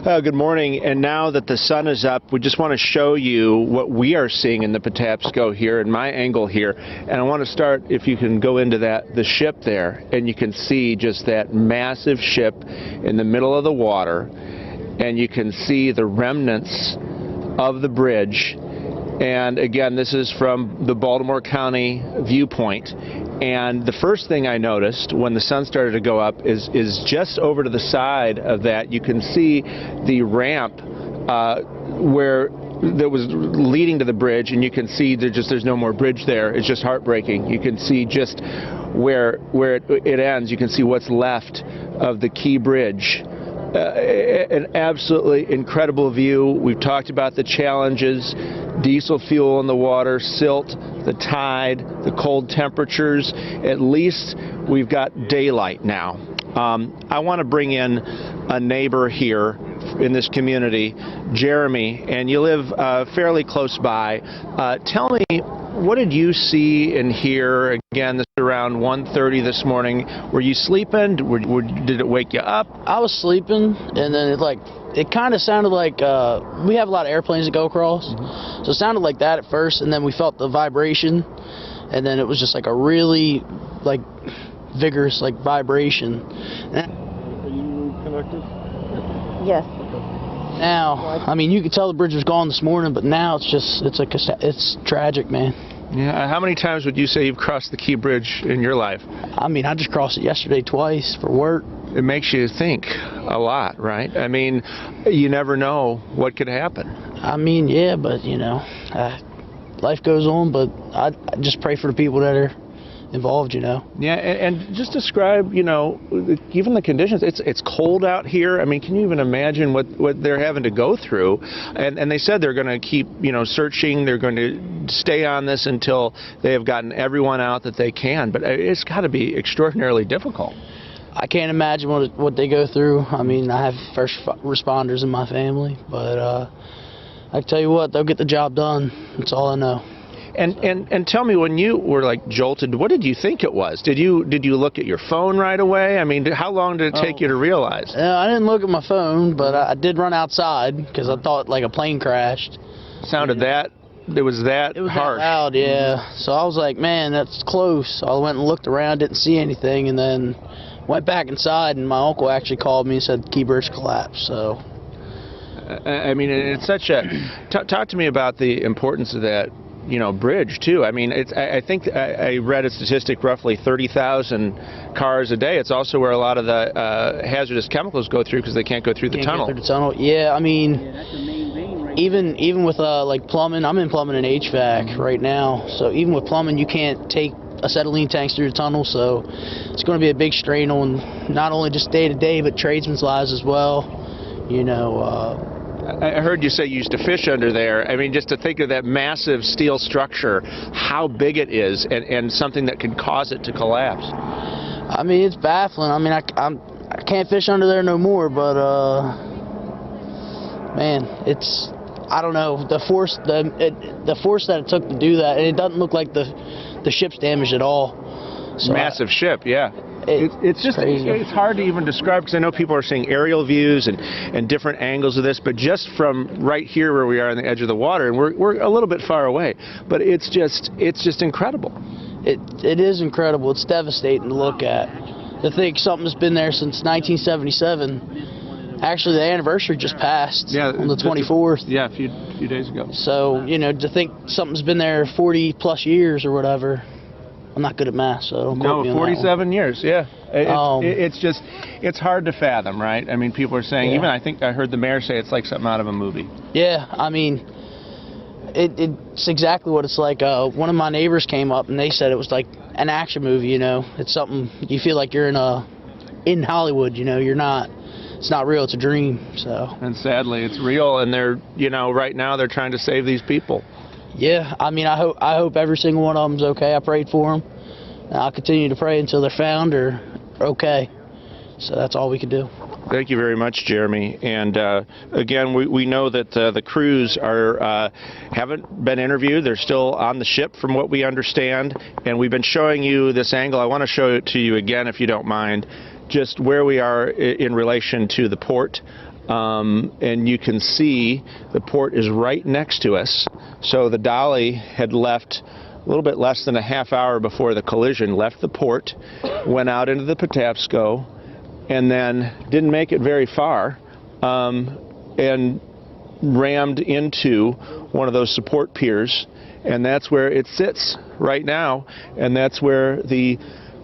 Good morning. And now that the sun is up, we just want to show you what we are seeing in the Patapsco here, in my angle here. And I want to start, if you can go into the ship there, and you can see just that massive ship in the middle of the water, and you can see the remnants of the bridge. And again, this is from the Baltimore County viewpoint. And the first thing I noticed when the sun started to go up is just over to the side of that, you can see the ramp where that was leading to the bridge, and you can see there's no more bridge there. It's just heartbreaking. You can see just where it ends. You can see what's left of the Key Bridge. An absolutely incredible view. We've talked about the challenges: diesel fuel in the water, silt, the tide, the cold temperatures. At least we've got daylight now. I want to bring in a neighbor here in this community, Jeremy, and you live fairly close by. Tell me, what did you see and hear? Again, this is around 1:30 this morning. Were you sleeping? Did it wake you up? I was sleeping, and then it kind of sounded like we have a lot of airplanes that go across, so it sounded like that at first, and then we felt the vibration, and then it was just like a really vigorous vibration. Are you connected? Yes. Now, I mean, you could tell the bridge was gone this morning, but now it's tragic, man. Yeah. How many times would you say you've crossed the Key Bridge in your life? I mean, I just crossed it yesterday twice for work. It makes you think a lot, right? I mean, you never know what could happen. I mean, yeah, but life goes on. But I just pray for the people that are involved, Yeah, and just describe, even the conditions. It's cold out here. I mean, can you even imagine what they're having to go through? And they said they're going to keep, searching. They're going to stay on this until they have gotten everyone out that they can. But it's got to be extraordinarily difficult. I can't imagine what they go through. I mean, I have first responders in my family, but I tell you what, they'll get the job done. That's all I know. And tell me, when you were jolted, what did you think it was? Did you look at your phone right away? I mean, how long did it take you to realize? I didn't look at my phone, but I did run outside because I thought a plane crashed. Sounded that? It was that harsh? That loud, yeah. So I was like, man, that's close. So I went and looked around, didn't see anything, and then went back inside, and my uncle actually called me and said the Key Bridge collapsed. So I mean, it's such a talk to me about the importance of that bridge too. I mean, I think I read a statistic, roughly 30,000 cars a day. It's also where a lot of the hazardous chemicals go through because they can't go through the tunnel. Get through the tunnel. Yeah, I mean, even with plumbing, I'm in plumbing and HVAC right now. So even with plumbing, you can't take acetylene tanks through the tunnel. So it's going to be a big strain on not only just day to day, but tradesmen's lives as well. I heard you say you used to fish under there. I mean, just to think of that massive steel structure, how big it is, and something that could cause it to collapse. I mean, it's baffling. I mean, I can't fish under there no more, but man, I don't know, the force that it took to do that, and it doesn't look like the ship's damaged at all. So massive ship, yeah. It's just crazy. It's hard to even describe, because I know people are seeing aerial views and different angles of this, but just from right here where we are on the edge of the water, and we're a little bit far away, but it's just incredible. It is incredible. It's devastating to look at. To think something's been there since 1977. Actually, the anniversary just passed on the 24th. Yeah, a few days ago. So to think something's been there 40 plus years or whatever. I'm not good at math, so don't quote me on 47 years, yeah. It's hard to fathom, right? I mean, people are saying, even I think I heard the mayor say it's like something out of a movie. Yeah, I mean, it's exactly what it's like. One of my neighbors came up and they said it was like an action movie, It's something you feel like you're in Hollywood, you're not. It's not real, it's a dream, so. And sadly, it's real, and they're, right now they're trying to save these people. Yeah, I mean, I hope every single one of them's okay. I prayed for them. And I'll continue to pray until they're found or okay. So that's all we can do. Thank you very much, Jeremy. And again, we know that the crews haven't been interviewed. They're still on the ship, from what we understand. And we've been showing you this angle. I want to show it to you again, if you don't mind, just where we are in relation to the port. And you can see the port is right next to us. So the Dolly had left a little bit less than a half hour before the collision, left the port, went out into the Patapsco, and then didn't make it very far, and rammed into one of those support piers, and that's where it sits right now, and that's where the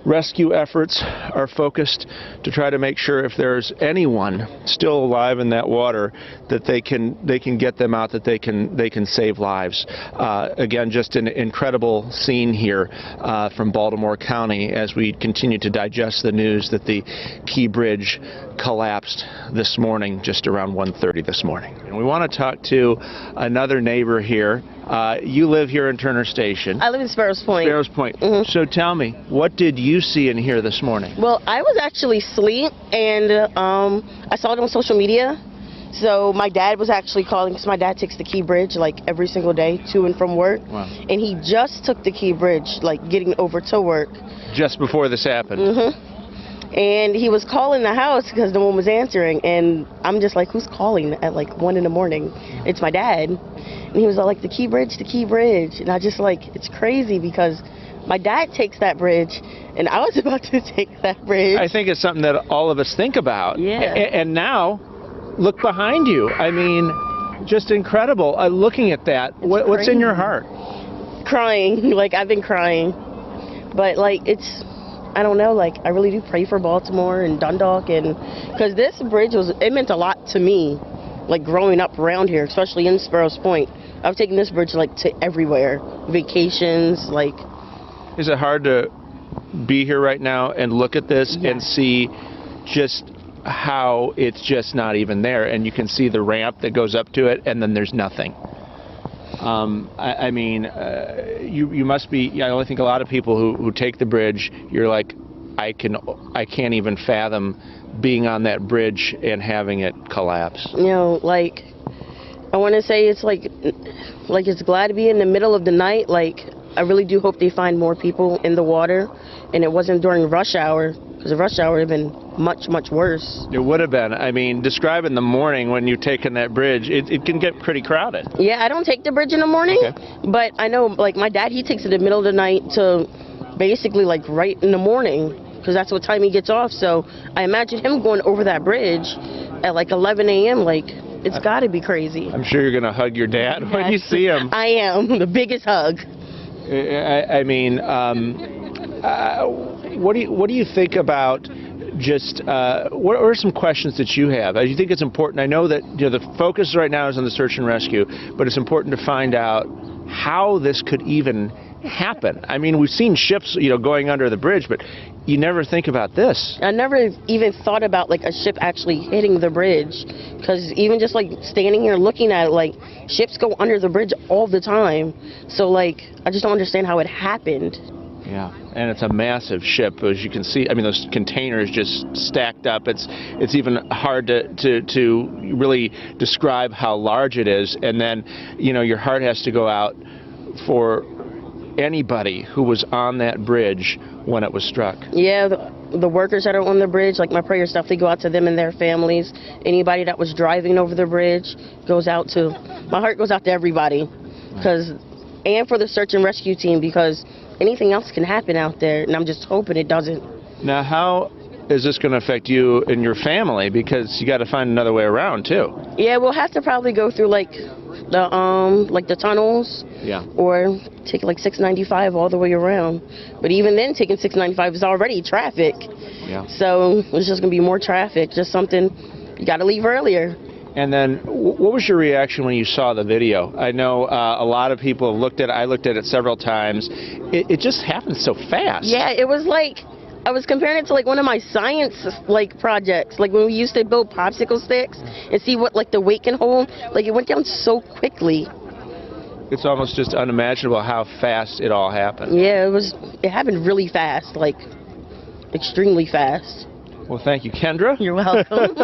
rescue efforts are focused to try to make sure if there's anyone still alive in that water that they can get them out, that they can save lives. Again, just an incredible scene here from Baltimore County as we continue to digest the news that the Key Bridge collapsed this morning, just around 1:30 this morning. And we want to talk to another neighbor here. You live here in Turner Station. I live in Sparrows Point. Sparrows Point. Mm-hmm. So tell me, what did you see and hear this morning? Well, I was actually asleep, and I saw it on social media. So my dad was actually calling, because my dad takes the Key Bridge like every single day to and from work. Wow. And he just took the Key Bridge, like getting over to work. Just before this happened? Mm-hmm. And he was calling the house because no one was answering. And I'm just like, who's calling at like 1 in the morning? It's my dad. And he was all like, the Key Bridge, the Key Bridge. And I just like, it's crazy because my dad takes that bridge, and I was about to take that bridge. I think it's something that all of us think about. Yeah. And now, look behind you. I mean, just incredible. Looking at that, what's in your heart? Crying. Like, I've been crying. But, like, it's, I don't know, like, I really do pray for Baltimore and Dundalk, and because this bridge it meant a lot to me, like, growing up around here, especially in Sparrows Point. I've taken this bridge, like, to everywhere. Vacations, like. Is it hard to be here right now and look at this and see just how it's just not even there, and you can see the ramp that goes up to it, and then there's nothing? I mean, you must be. I only think a lot of people who take the bridge, you're like, I can't even fathom being on that bridge and having it collapse. You know, like, I want to say it's like it's glad to be in the middle of the night. Like, I really do hope they find more people in the water, and it wasn't during rush hour, because the rush hour would have been much, much worse. It would have been. I mean, describe in the morning when you're taking that bridge, it can get pretty crowded. Yeah, I don't take the bridge in the morning, but I know, like, my dad, he takes it in the middle of the night to basically, like, right in the morning, because that's what time he gets off. So I imagine him going over that bridge at, like, 11 a.m., like, it's got to be crazy. I'm sure you're going to hug your dad when you see him. I am. The biggest hug. I mean, what do you think about just what are some questions that you have? You think it's important? I know that the focus right now is on the search and rescue, but it's important to find out how this could even happen. I mean, we've seen ships, going under the bridge, but you never think about this. I never even thought about, like, a ship actually hitting the bridge, because even just, like, standing here looking at it, like, ships go under the bridge all the time. So, like, I just don't understand how it happened. Yeah, and it's a massive ship, as you can see. I mean, those containers just stacked up. It's even hard to really describe how large it is. And then, your heart has to go out for anybody who was on that bridge when it was struck. Yeah, the workers that are on the bridge, like, my prayers definitely go out to them and their families. Anybody that was driving over the bridge my heart goes out to everybody, and for the search and rescue team, because anything else can happen out there, and I'm just hoping it doesn't. Now, how is this going to affect you and your family? Because you got to find another way around too. Yeah, we'll have to probably go through the tunnels. Yeah. Or take like 695 all the way around. But even then, taking 695 is already traffic. Yeah. So it's just gonna be more traffic. Just something you got to leave earlier. And then, what was your reaction when you saw the video? I know a lot of people have looked at it. I looked at it several times. It just happened so fast. Yeah, it was like, I was comparing it to like one of my science projects, like when we used to build popsicle sticks and see what like the weight can hold. Like, it went down so quickly. It's almost just unimaginable how fast it all happened. Yeah, it happened really fast, like extremely fast. Well, thank you, Kendra. You're welcome.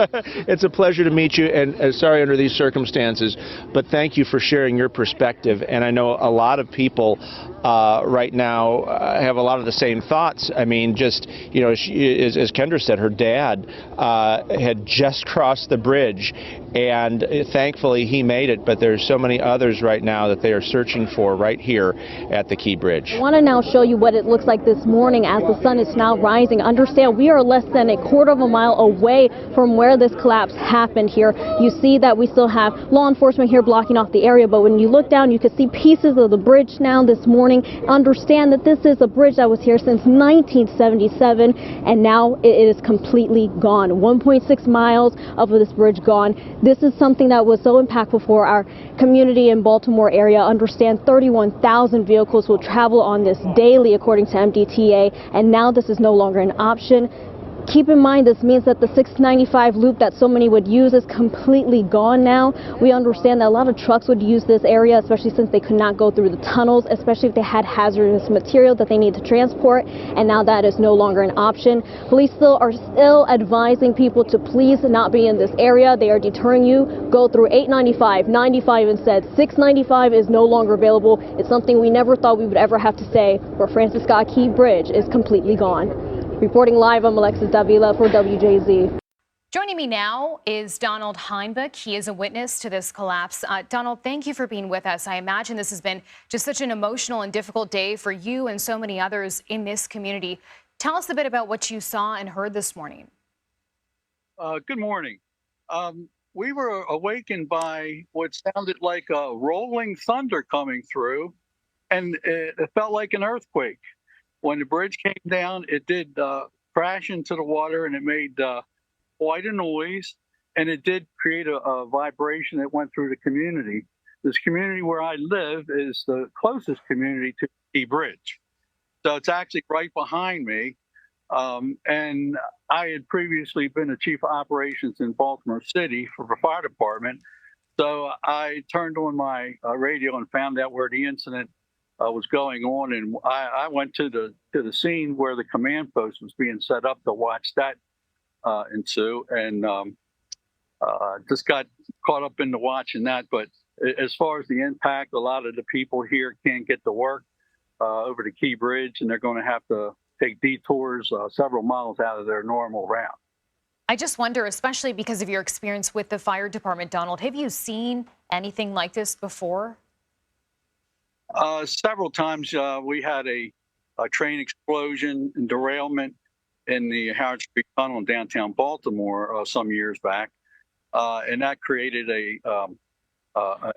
It's a pleasure to meet you, and sorry under these circumstances, but thank you for sharing your perspective. And I know a lot of people right now have a lot of the same thoughts. I mean, just, you know, as Kendra said, her dad had just crossed the bridge, and thankfully he made it, but there's so many others right now that they are searching for right here at the Key Bridge. I want to now show you what it looks like this morning as the sun is now rising. Understand, we are less than a quarter of a mile away from where this collapse happened here. You see that we still have law enforcement here blocking off the area, but when you look down, you can see pieces of the bridge now this morning. Understand that this is a bridge that was here since 1977, and now it is completely gone. 1.6 miles of this bridge gone. This is something that was so impactful for our community in Baltimore area. Understand 31,000 vehicles will travel on this daily according to MDTA, and now this is no longer an option. Keep in mind, this means that the 695 loop that so many would use is completely gone now. We understand that a lot of trucks would use this area, especially since they could not go through the tunnels, especially if they had hazardous material that they need to transport, and now that is no longer an option. Police are still advising people to please not be in this area. They are deterring you. Go through 895, 95 instead. 695 is no longer available. It's something we never thought we would ever have to say, where Francis Scott Key Bridge is completely gone. Reporting live, I'm Alexis Davila for WJZ. Joining me now is Donald Heinbuch. He is a witness to this collapse. Donald, thank you for being with us. I imagine this has been just such an emotional and difficult day for you and so many others in this community. Tell us a bit about what you saw and heard this morning. Good morning. We were awakened by what sounded like a rolling thunder coming through, and it felt like an earthquake. When the bridge came down, it did crash into the water, and it made quite a noise, and it did create a vibration that went through the community. This community where I live is the closest community to Key Bridge. So it's actually right behind me. And I had previously been a chief of operations in Baltimore City for the fire department. So I turned on my radio and found out where the incident was going on, and I went to the scene where the command post was being set up to watch that ensue, and just got caught up into watching that. But as far as the impact, a lot of the people here can't get to work over the Key Bridge, and they're going to have to take detours several miles out of their normal route. I just wonder, especially because of your experience with the fire department, Donald, have you seen anything like this before? Several times we had a train explosion and derailment in the Howard Street Tunnel in downtown Baltimore some years back, and that created an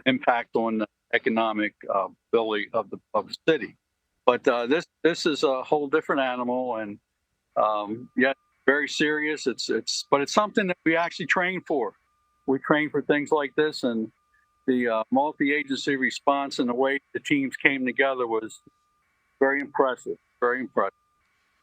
impact on the economic ability of the city. But this is a whole different animal, and yeah, very serious. But it's something that we actually train for. We train for things like this, and the multi-agency response and the way the teams came together was very impressive, very impressive.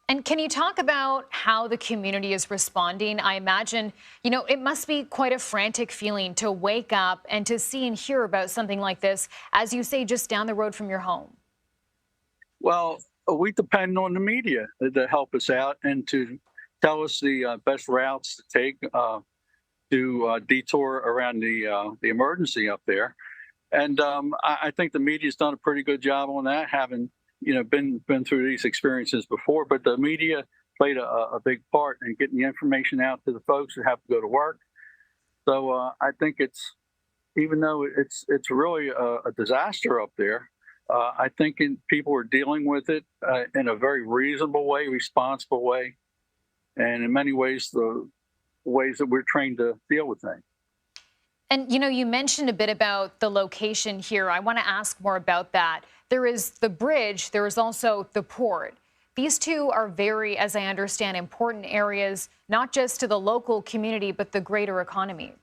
And can you talk about how the community is responding? I imagine, it must be quite a frantic feeling to wake up and to see and hear about something like this, as you say, just down the road from your home. Well, we depend on the media to help us out and to tell us the best routes to take to detour around the emergency up there. And I think the media's done a pretty good job on that, having been through these experiences before. But the media played a big part in getting the information out to the folks who have to go to work. So I think even though it's really a disaster up there, I think people are dealing with it in a very reasonable way, responsible way, and in many ways the ways that we're trained to deal with things. And you mentioned a bit about the location here. I want to ask more about that. There is the bridge, there is also the port. These two are very, as I understand, important areas, not just to the local community, but the greater economy.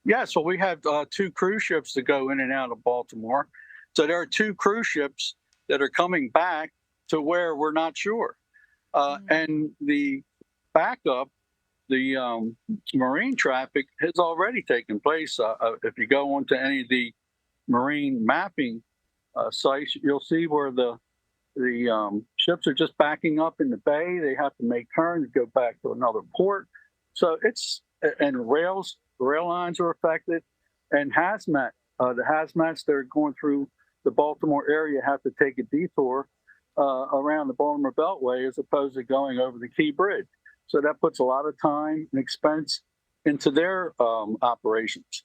Yeah, so we have 2 cruise ships that go in and out of Baltimore. So there are 2 cruise ships that are coming back to where we're not sure. And the backup, the marine traffic has already taken place. If you go onto any of the marine mapping sites, you'll see where the the ships are just backing up in the bay. They have to make turns, go back to another port. So and rail lines are affected, and hazmat. The hazmats that are going through the Baltimore area have to take a detour around the Baltimore Beltway as opposed to going over the Key Bridge. So that puts a lot of time and expense into their operations.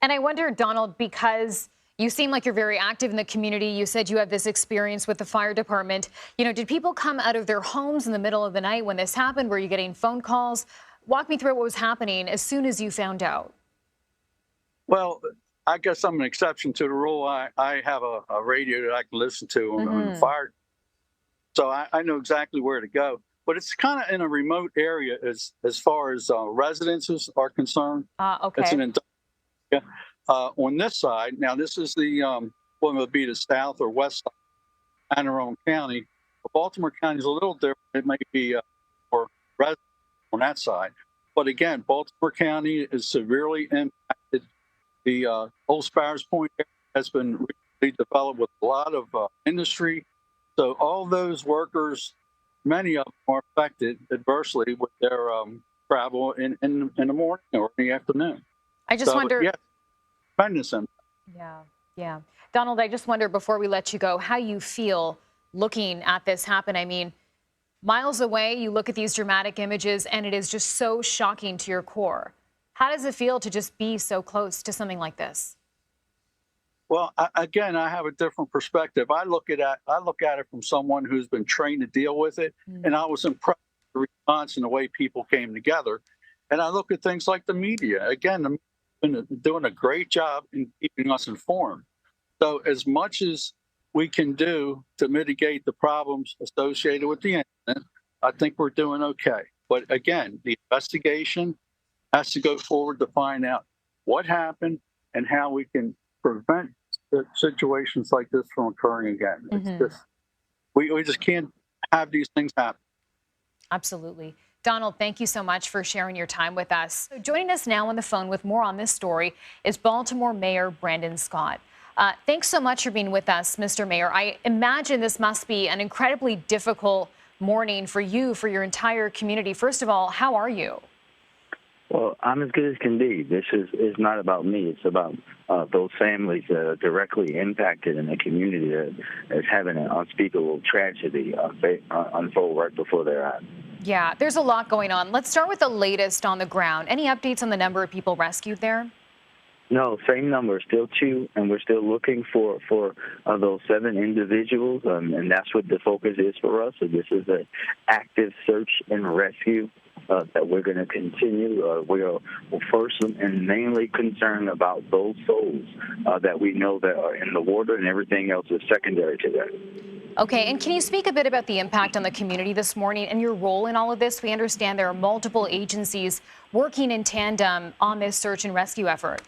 And I wonder, Donald, because you seem like you're very active in the community. You said you have this experience with the fire department. Did people come out of their homes in the middle of the night when this happened? Were you getting phone calls? Walk me through what was happening as soon as you found out. Well, I guess I'm an exception to the rule. I have a radio that I can listen to on the fire. So I know exactly where to go. But it's kind of in a remote area as far as residences are concerned. Okay. It's an on this side. Now, this is the what would be the south or west side of Anne Arundel County. Baltimore County is a little different. It may be for residents on that side. But again, Baltimore County is severely impacted. The Old Sparrows Point area has been really developed with a lot of industry. So all those workers, many of them are affected adversely with their travel in the morning or in the afternoon. I just wonder. Yeah, tremendous impact. Yeah. Donald, I just wonder before we let you go, how you feel looking at this happen. I mean, miles away, you look at these dramatic images and it is just so shocking to your core. How does it feel to just be so close to something like this? Well, again, I have a different perspective. I look at it from someone who's been trained to deal with it, and I was impressed with the response and the way people came together. And I look at things like the media. Again, the media has been doing a great job in keeping us informed. So as much as we can do to mitigate the problems associated with the incident, I think we're doing okay. But again, the investigation has to go forward to find out what happened and how we can prevent situations like this from occurring again. It's just, we just can't have these things happen. Absolutely. Donald, thank you so much for sharing your time with us. So joining us now on the phone with more on this story is Baltimore Mayor Brandon Scott. Thanks so much for being with us, Mr. Mayor. I imagine this must be an incredibly difficult morning for you, for your entire community. First of all, how are you? Well, I'm as good as can be. This is not about me. It's about those families that are directly impacted in the community that is having an unspeakable tragedy unfold right before their eyes. Yeah, there's a lot going on. Let's start with the latest on the ground. Any updates on the number of people rescued there? No, same number, still 2, and we're still looking for those 7 individuals, and that's what the focus is for us. So this is an active search and rescue that we're going to continue. We are first and mainly concerned about those souls that we know that are in the water, and everything else is secondary to that. Okay, and can you speak a bit about the impact on the community this morning and your role in all of this? We understand there are multiple agencies working in tandem on this search and rescue effort.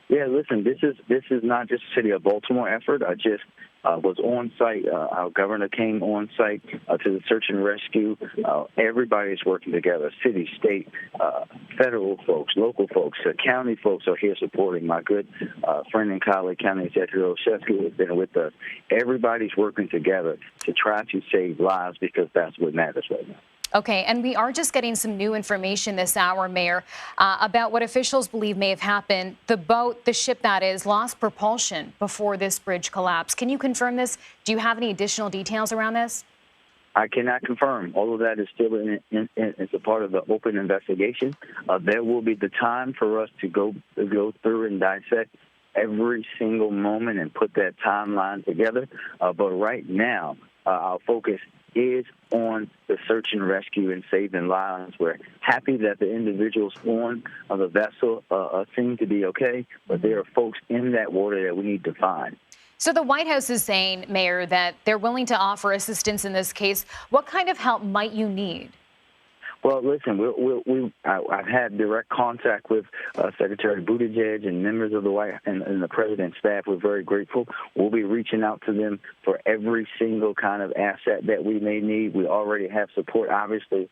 Yeah, listen, this is not just a City of Baltimore effort. I just was on site. Our governor came on site to the search and rescue. Everybody is working together. City, state, federal folks, local folks, county folks are here supporting. My good friend and colleague, County Executive Shesky, has been with us. Everybody's working together to try to save lives because that's what matters right now. Okay, and we are just getting some new information this hour, Mayor, about what officials believe may have happened. The boat, the ship that is, lost propulsion before this bridge collapsed. Can you confirm this? Do you have any additional details around this? I cannot confirm. All of that is still it's a part of the open investigation. There will be the time for us to go through and dissect every single moment and put that timeline together. But right now, our focus is on the search and rescue and saving lives. We're happy that the individuals on the vessel seem to be okay, but there are folks in that water that we need to find. So the White House is saying, Mayor, that they're willing to offer assistance in this case. What kind of help might you need? Well, listen, I've had direct contact with Secretary Buttigieg and members of the White and the President's staff. We're very grateful. We'll be reaching out to them for every single kind of asset that we may need. We already have support, obviously,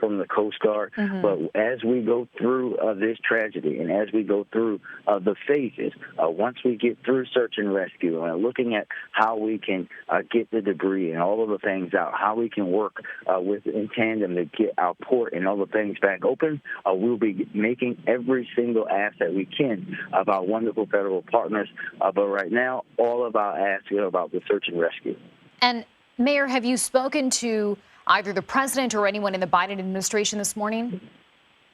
from the Coast Guard. But as we go through this tragedy and as we go through the phases, once we get through search and rescue and looking at how we can get the debris and all of the things out, how we can work in tandem to get our port and all the things back open, we'll be making every single asset we can of our wonderful federal partners. But right now, all of our asks are about the search and rescue. And Mayor, have you spoken to either the president or anyone in the Biden administration this morning?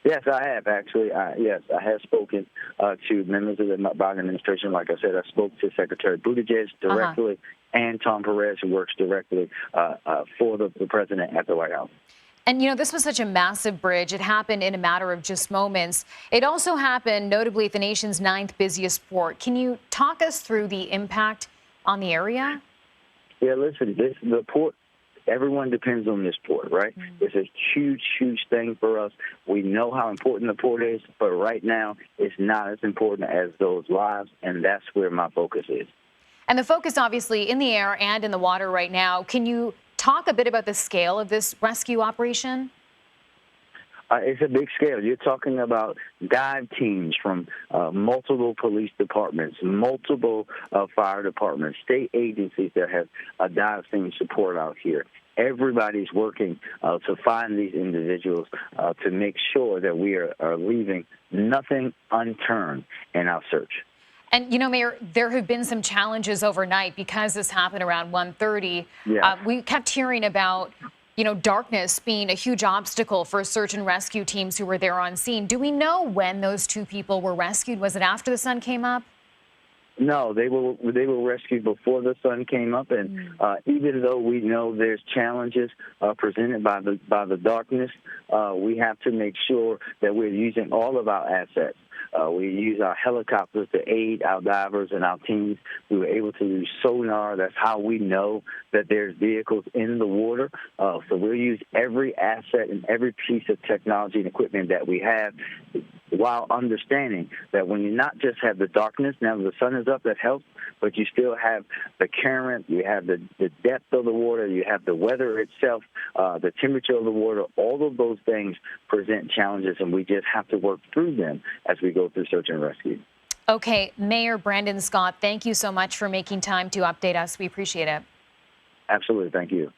Yes, I have actually. Yes, I have spoken to members of the Biden administration. Like I said, I spoke to Secretary Buttigieg directly and Tom Perez, who works directly for the president at the White House. And, you know, this was such a massive bridge. It happened in a matter of just moments. It also happened, notably, at the nation's 9th busiest port. Can you talk us through the impact on the area? Yeah, listen, the port, everyone depends on this port, right? It's a huge, huge thing for us. We know how important the port is, but right now it's not as important as those lives, and that's where my focus is. And the focus, obviously, in the air and in the water right now. Can you talk a bit about the scale of this rescue operation? It's a big scale. You're talking about dive teams from multiple police departments, multiple fire departments, state agencies that have dive team support out here. Everybody's working to find these individuals to make sure that we are leaving nothing unturned in our search. And, you know, Mayor, there have been some challenges overnight because this happened around 1:30. We kept hearing about, you know, darkness being a huge obstacle for search and rescue teams who were there on scene. Do we know when those two people were rescued? Was it after the sun came up? No, they were rescued before the sun came up, and even though we know there's challenges presented by the darkness, we have to make sure that we're using all of our assets. We use our helicopters to aid our divers and our teams. We were able to use sonar. That's how we know that there's vehicles in the water. So we'll use every asset and every piece of technology and equipment that we have, while understanding that when you not just have the darkness, now the sun is up, that helps, but you still have the current, you have the depth of the water, you have the weather itself, the temperature of the water. All of those things present challenges, and we just have to work through them as we go through search and rescue. Okay, Mayor Brandon Scott, thank you so much for making time to update us. We appreciate it. Absolutely. Thank you.